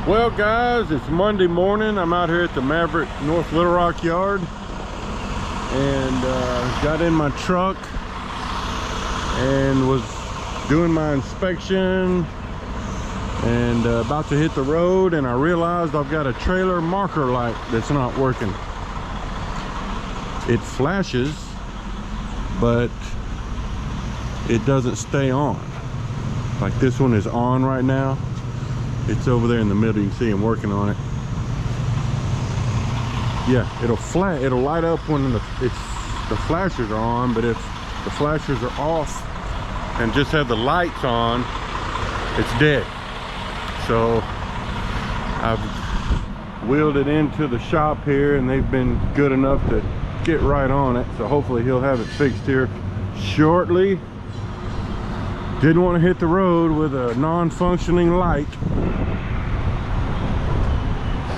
Well guys, it's Monday morning. I'm out here at the Maverick North Little Rock yard and got in my truck and was doing my inspection and about to hit the road, and I realized I've got a trailer marker light that's not working. It flashes, but it doesn't stay on. Like this one is on right now. It's over there in the middle. You can see him working on it. Yeah, it'll light up when the flashers are on, but if the flashers are off and just have the lights on, it's dead. So I've wheeled it into the shop here, and they've been good enough to get right on it. So hopefully he'll have it fixed here shortly. Didn't want to hit the road with a non-functioning light.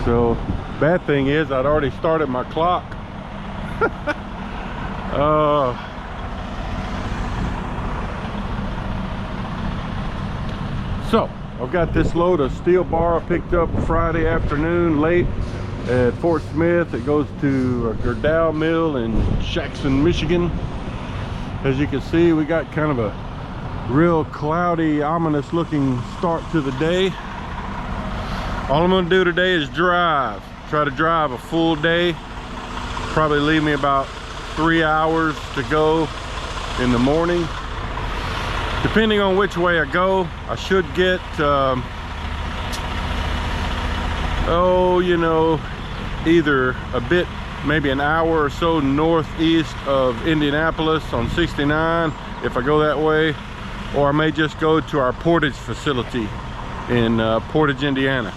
So bad thing is I'd already started my clock. So I've got this load of steel bar picked up Friday afternoon late at Fort Smith. It goes to a Gerdau mill in Jackson, Michigan. As you can see, we got kind of a real cloudy, ominous looking start to the day. All I'm gonna do today is try to drive a full day. Probably leave me about 3 hours to go in the morning. Depending on which way I go, I should get either a bit, maybe an hour or so northeast of Indianapolis on 69 if I go that way, or I may just go to our Portage facility in Portage, Indiana.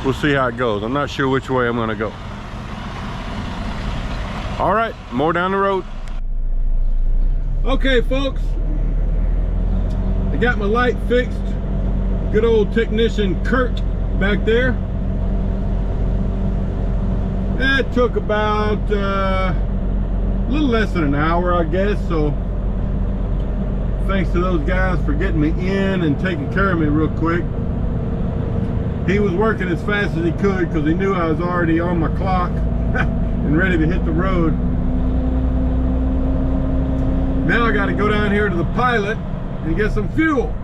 We'll see how it goes. I'm not sure which way I'm gonna go. All right, more down the road. Okay, folks, I got my light fixed. Good old technician Kurt back there. It took about a little less than an hour, I guess. So thanks to those guys for getting me in and taking care of me real quick. He was working as fast as he could because he knew I was already on my clock and ready to hit the road. Now I got to go down here to the pilot and get some fuel.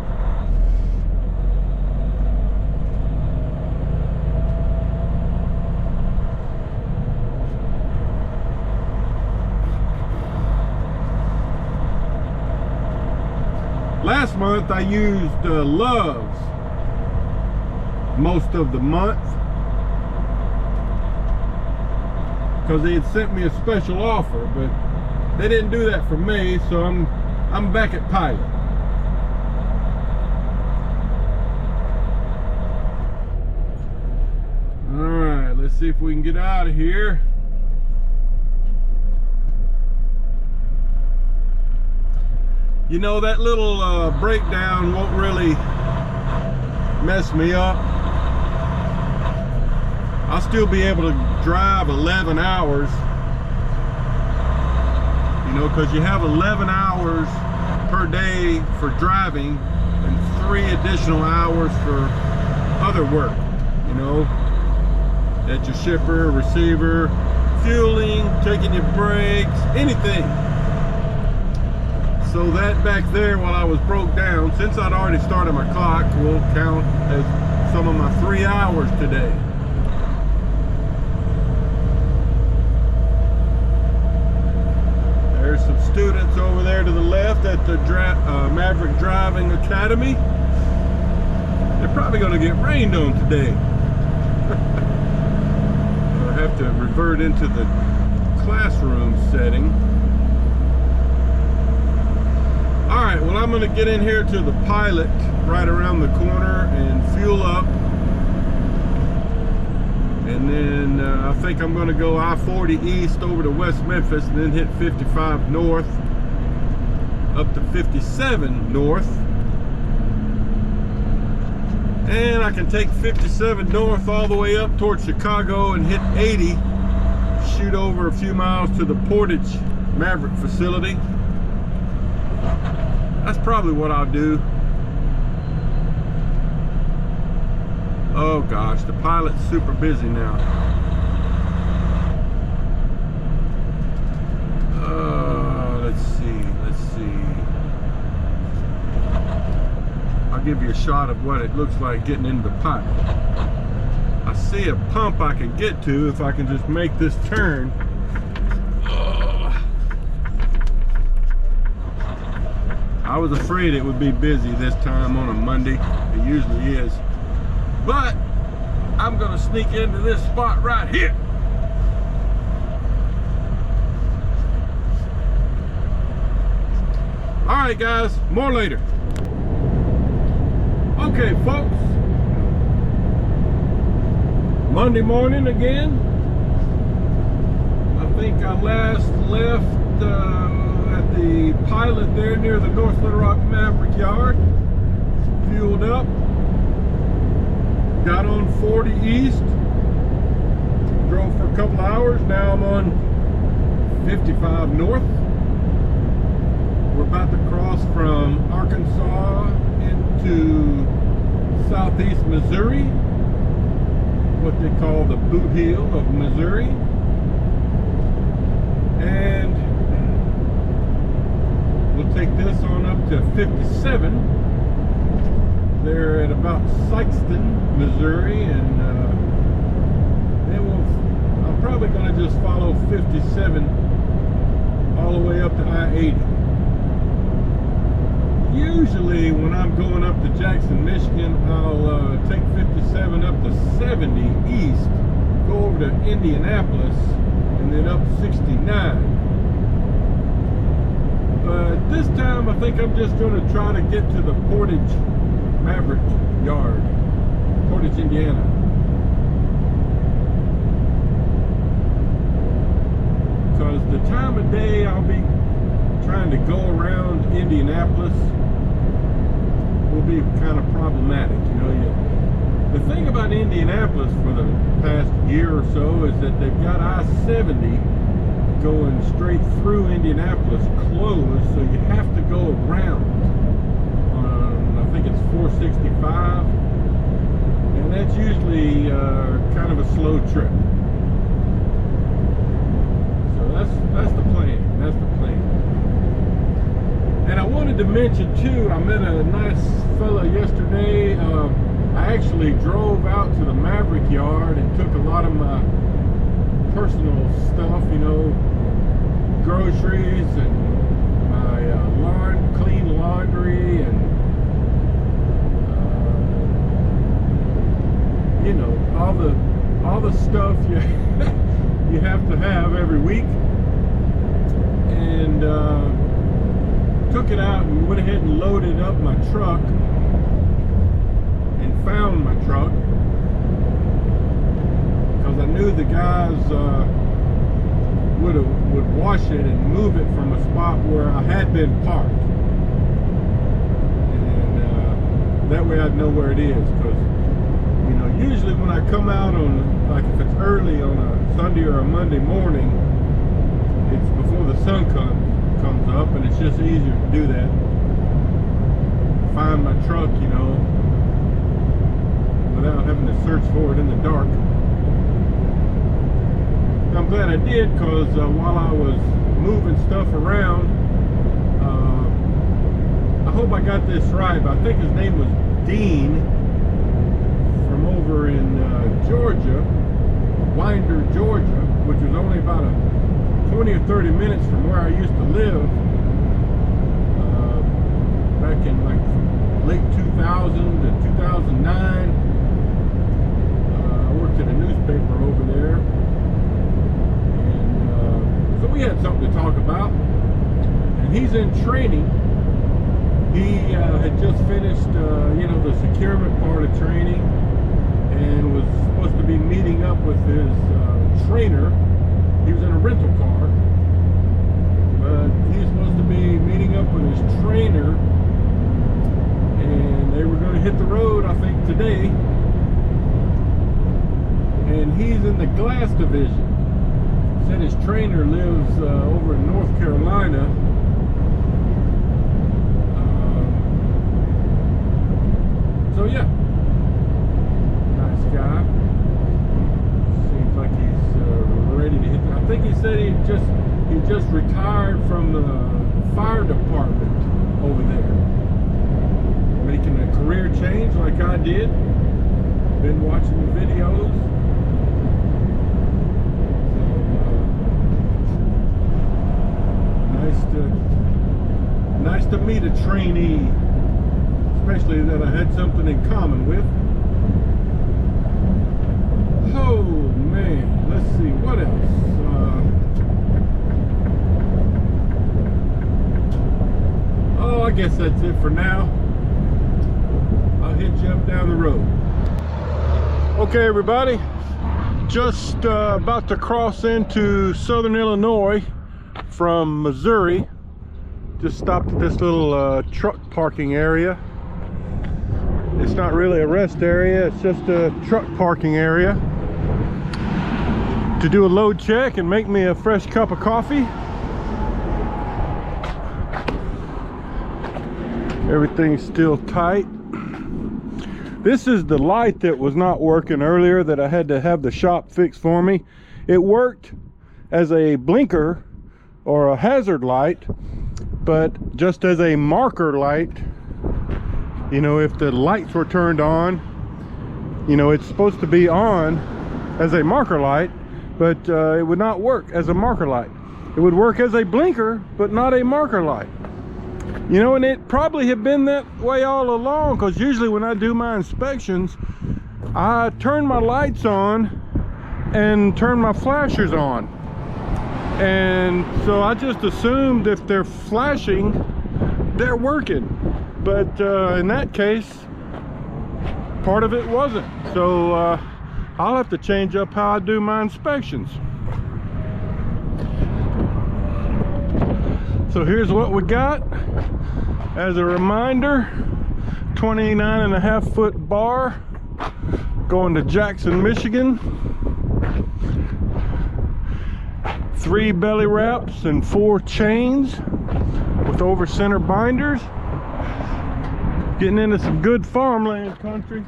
Last month I used Love's most of the month because they had sent me a special offer, but they didn't do that for me, so I'm back at Pilot. All right, let's see if we can get out of here. You know, that little breakdown won't really mess me up. I'll still be able to drive 11 hours, you know, because you have 11 hours per day for driving and 3 additional hours for other work, you know, at your shipper, receiver, fueling, taking your breaks, anything. So that back there, while I was broke down, since I'd already started my clock, will count as some of my 3 hours today. There's some students over there to the left at the Maverick Driving Academy. They're probably going to get rained on today. I'll have to revert into the classroom setting. All right, well, I'm gonna get in here to the Pilot right around the corner and fuel up. And then I think I'm gonna go I-40 east over to West Memphis and then hit 55 north up to 57 north. And I can take 57 north all the way up towards Chicago and hit 80, shoot over a few miles to the Portage Maverick facility. That's probably what I'll do. Oh gosh, the pilot's super busy now. Let's see. I'll give you a shot of what it looks like getting into the pipe. I see a pump I can get to if I can just make this turn. I was afraid it would be busy this time on a Monday. It usually is. But I'm gonna sneak into this spot right here. All right, guys, more later. Okay, folks. Monday morning again. I think I last left at the pilot there near the North Little Rock Maverick yard. Fueled up. Got on 40 East. Drove for a couple hours. Now I'm on 55 North. We're about to cross from Arkansas into southeast Missouri, what they call the boot heel of Missouri. And we'll take this on up to 57. They're at about Sykeston, Missouri, and then I'm probably going to just follow 57 all the way up to I-80. Usually when I'm going up to Jackson, Michigan, I'll take 57 up to 70 east, go over to Indianapolis, and then up 69. But this time I think I'm just going to try to get to the Portage Maverick yard, Portage, Indiana. Because the time of day I'll be trying to go around Indianapolis will be kind of problematic. You know, the thing about Indianapolis for the past year or so is that they've got I-70 going straight through Indianapolis closed, so you have to go around on, I think it's 465, and that's usually kind of a slow trip. So that's the plan. That's the plan. And I wanted to mention too, I met a nice fella yesterday. I actually drove out to the Maverick yard and took a lot of my personal stuff, you know, groceries and my clean laundry and you know, all the stuff you you have to have every week. And took it out and went ahead and loaded up my truck and found my truck because I knew the guys would wash it and move it from a spot where I had been parked, and that way I'd know where it is. Because you know, usually when I come out on, like if it's early on a Sunday or a Monday morning, it's before the sun comes up, and it's just easier to do that. Find my truck, you know, without having to search for it in the dark. I'm glad I did, because while I was moving stuff around, I hope I got this right, but I think his name was Dean from over in Georgia, Winder, Georgia, which was only about a 20 or 30 minutes from where I used to live back in like late 2000 to 2009. I worked at a newspaper over there, and so we had something to talk about. And he's in training. He had just finished you know, the securement part of training, and was supposed to be meeting up with his trainer. He was in a rental car, but he's supposed to be meeting up with his trainer, and they were going to hit the road, I think, today. And he's in the glass division. Said his trainer lives over in North Carolina. So yeah, I fire department over there. Making a career change like I did. Been watching the videos. So, nice to meet a trainee, especially that I had something in common with. Oh man, let's see what else. Oh, I guess that's it for now. I'll hit you up down the road. Okay, everybody, just about to cross into southern Illinois from Missouri. Just stopped at this little truck parking area. It's not really a rest area, it's just a truck parking area to do a load check and make me a fresh cup of coffee. Everything's still tight. This is the light that was not working earlier that I had to have the shop fix for me. It worked as a blinker or a hazard light, but just as a marker light. You know, if the lights were turned on, you know, it's supposed to be on as a marker light, but it would not work as a marker light. It would work as a blinker, but not a marker light. You know, and it probably had been that way all along, because usually when I do my inspections, I turn my lights on and turn my flashers on. And so I just assumed if they're flashing, they're working. But in that case, part of it wasn't. So I'll have to change up how I do my inspections. So here's what we got. As a reminder, 29.5 foot bar going to Jackson, Michigan. 3 belly wraps and 4 chains with over center binders. Getting into some good farmland country.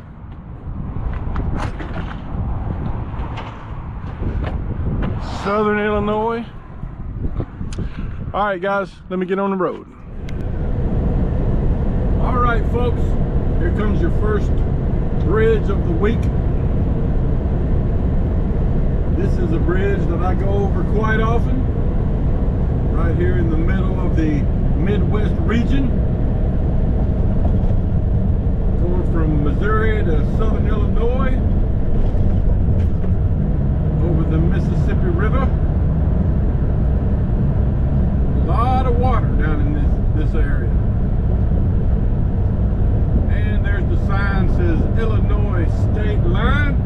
Southern Illinois. All right, guys, let me get on the road. All right, folks, here comes your first bridge of the week. This is a bridge that I go over quite often, right here in the middle of the Midwest region, going from Missouri to southern Illinois, over the Mississippi River. A lot of water down in this area. And there's the sign that says Illinois State Line.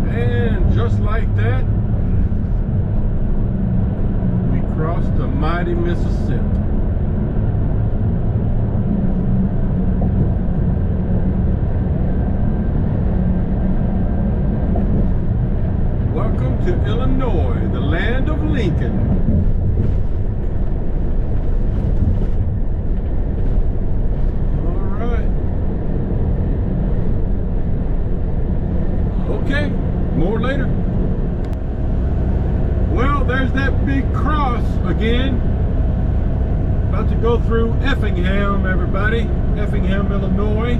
And just like that, we crossed the mighty Mississippi. Welcome to Illinois, the land of Lincoln. All right. Okay, more later. Well, there's that big cross again. About to go through Effingham, everybody. Effingham, Illinois.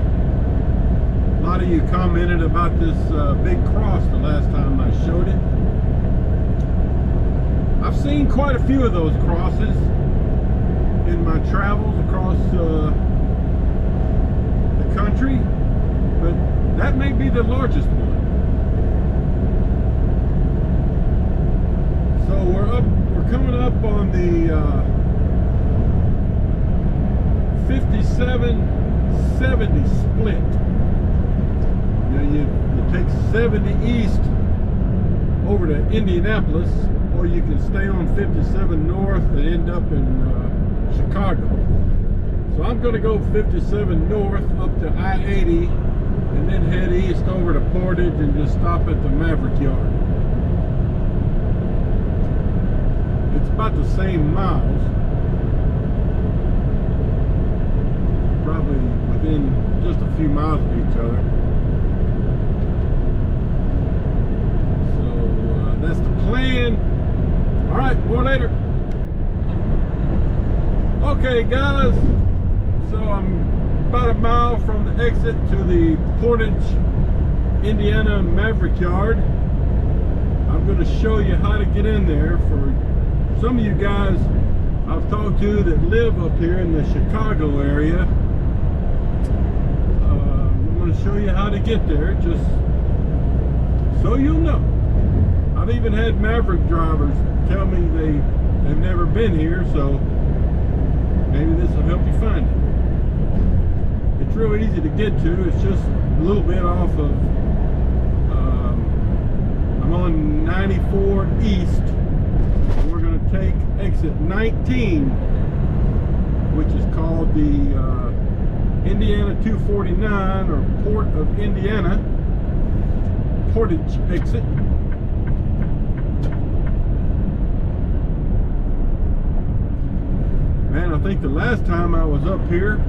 A lot of you commented about this big cross the last time I showed it. I've seen quite a few of those crosses in my travels across the country, but that may be the largest one. So we're coming up on the 57-70 split. You take 70 east over to Indianapolis, or you can stay on 57 north and end up in Chicago. So I'm going to go 57 north up to I-80 and then head east over to Portage and just stop at the Maverick yard. It's about the same miles, probably within just a few miles of each other. Okay guys, so I'm about a mile from the exit to the Portage, Indiana Maverick yard. I'm going to show you how to get in there. For some of you guys I've talked to that live up here in the Chicago area, I'm going to show you how to get there, just so you'll know. I've even had Maverick drivers tell me they've never been here, so maybe this will help you find it. It's real easy to get to. It's just a little bit off of, I'm on 94 East, and we're going to take exit 19, which is called the Indiana 249, or Port of Indiana, Portage exit. Man, I think the last time I was up here, it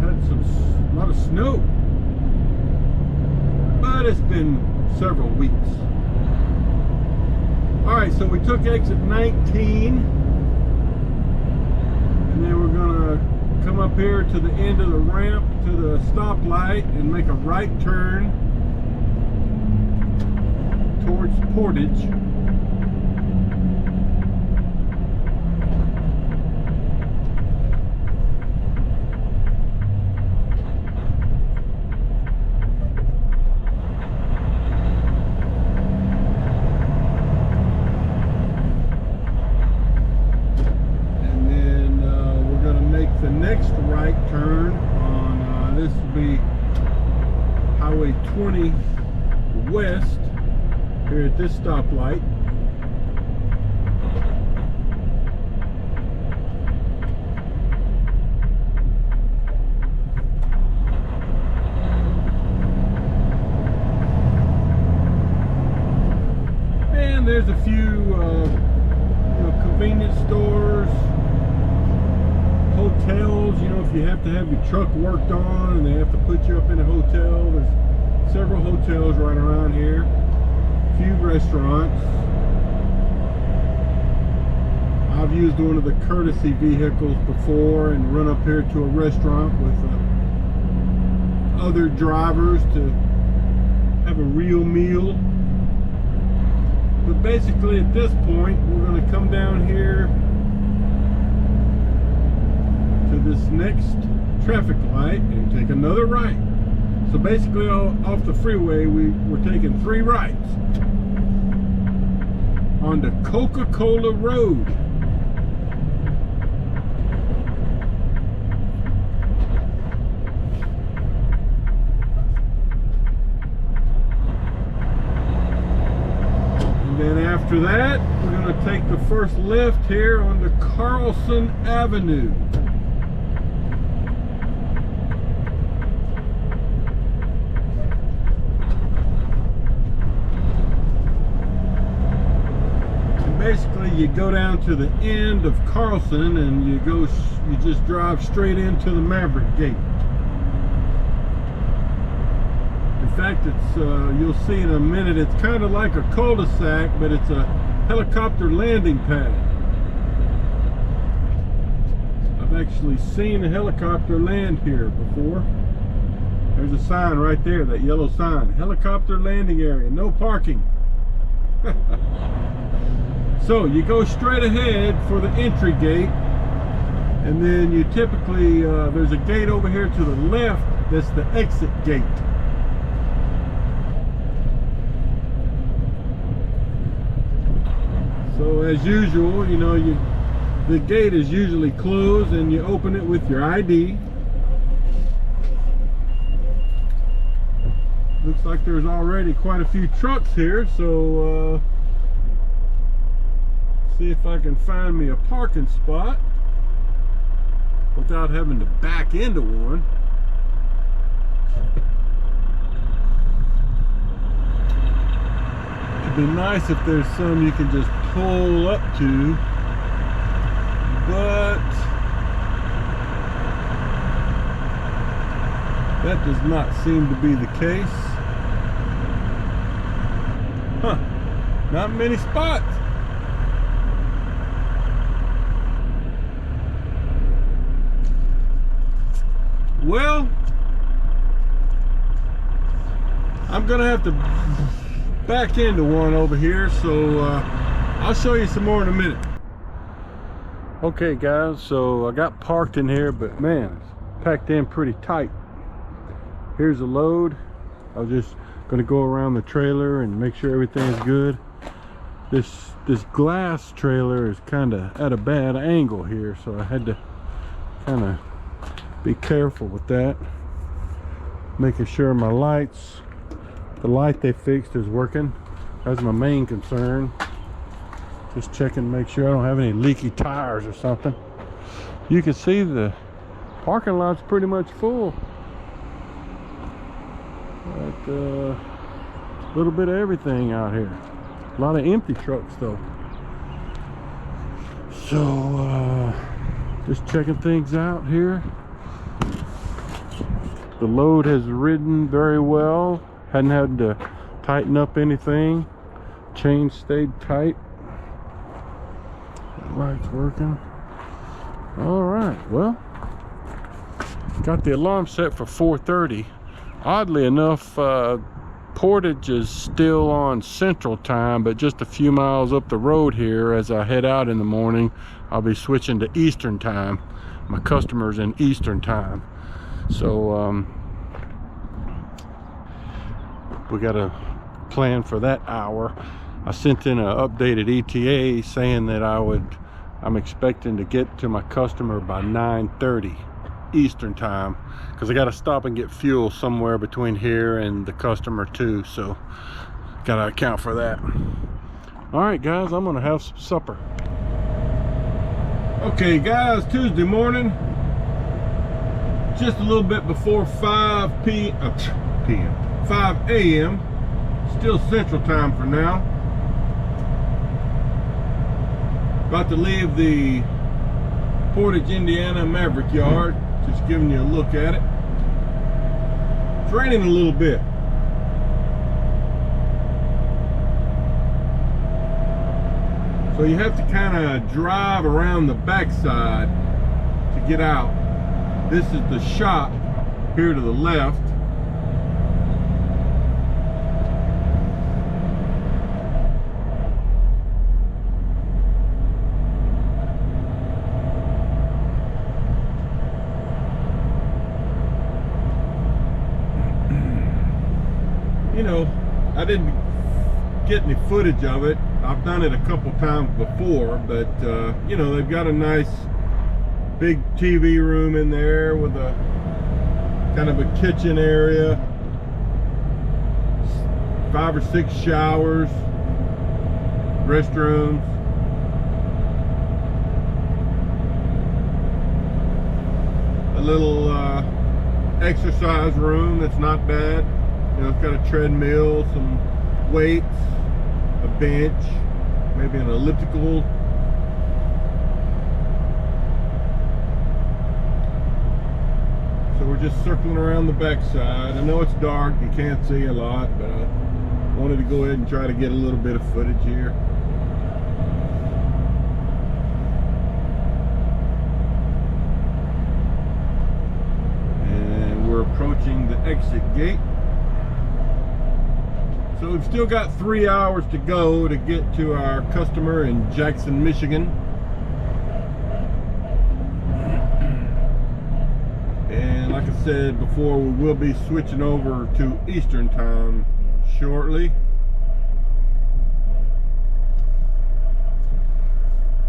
had a lot of snow, but it's been several weeks. All right, so we took exit 19, and then we're gonna come up here to the end of the ramp to the stoplight and make a right turn towards Portage. The next right turn on this will be Highway 20 West here at this stoplight. And there's a few convenience stores, hotels. You know, if you have to have your truck worked on and they have to put you up in a hotel, there's several hotels right around here, a few restaurants. I've used one of the courtesy vehicles before and run up here to a restaurant with other drivers to have a real meal. But basically at this point we're going to come down here to this next traffic light and take another right. So basically off the freeway we're taking 3 rights onto Coca-Cola Road. And then after that we're going to take the first left here onto Carlson Avenue. Basically, you go down to the end of Carlson and you just drive straight into the Maverick gate. In fact, it's you'll see in a minute, it's kind of like a cul-de-sac, but it's a helicopter landing pad. I've actually seen a helicopter land here before. There's a sign right there, that yellow sign, helicopter landing area, no parking. So you go straight ahead for the entry gate, and then you typically, there's a gate over here to the left that's the exit gate. So as usual, you know, the gate is usually closed and you open it with your ID. Looks like there's already quite a few trucks here, so see if I can find me a parking spot without having to back into one. It'd be nice if there's some you can just pull up to, but that does not seem to be the case. Huh, not many spots. well, I'm gonna have to back into one over here, so I'll show you some more in a minute. Okay guys, so I got parked in here, but man, it's packed in pretty tight. Here's the load. I was just gonna go around the trailer and make sure everything's good. This glass trailer is kind of at a bad angle here, so I had to kind of be careful with that, making sure my lights, the light they fixed is working. That's my main concern. Just checking, make sure I don't have any leaky tires or something. You can see the parking lot's pretty much full, but a little bit of everything out here. A lot of empty trucks though. So just checking things out here. The load has ridden very well. Hadn't had to tighten up anything. Chain stayed tight. Lights working. All right, well, got the alarm set for 4:30. Oddly enough, Portage is still on Central Time, but just a few miles up the road here, as I head out in the morning, I'll be switching to Eastern Time. My customer's in Eastern Time, so we got a plan for that hour. I sent in an updated ETA saying that I'm expecting to get to my customer by 9:30 Eastern Time, because I got to stop and get fuel somewhere between here and the customer too, so got to account for that. All right guys, I'm gonna have some supper. Okay guys, Tuesday morning, just a little bit before 5 a.m. Still Central Time for now. About to leave the Portage, Indiana Maverick yard. Just giving you a look at it. It's raining a little bit. So you have to kind of drive around the backside to get out. This is the shop here to the left. You know, I didn't get any footage of it. I've done it a couple times before, but you know, they've got a nice big TV room in there with a kind of a kitchen area, 5 or 6 showers, restrooms. A little exercise room that's not bad. You know, it's got a treadmill, some weights, a bench, maybe an elliptical. So we're just circling around the backside. I know it's dark, you can't see a lot, but I wanted to go ahead and try to get a little bit of footage here. And we're approaching the exit gate. So we've still got 3 hours to go to get to our customer in Jackson, Michigan. And like I said before, we will be switching over to Eastern Time shortly.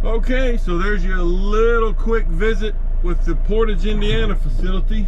Okay, so there's your little quick visit with the Portage, Indiana facility.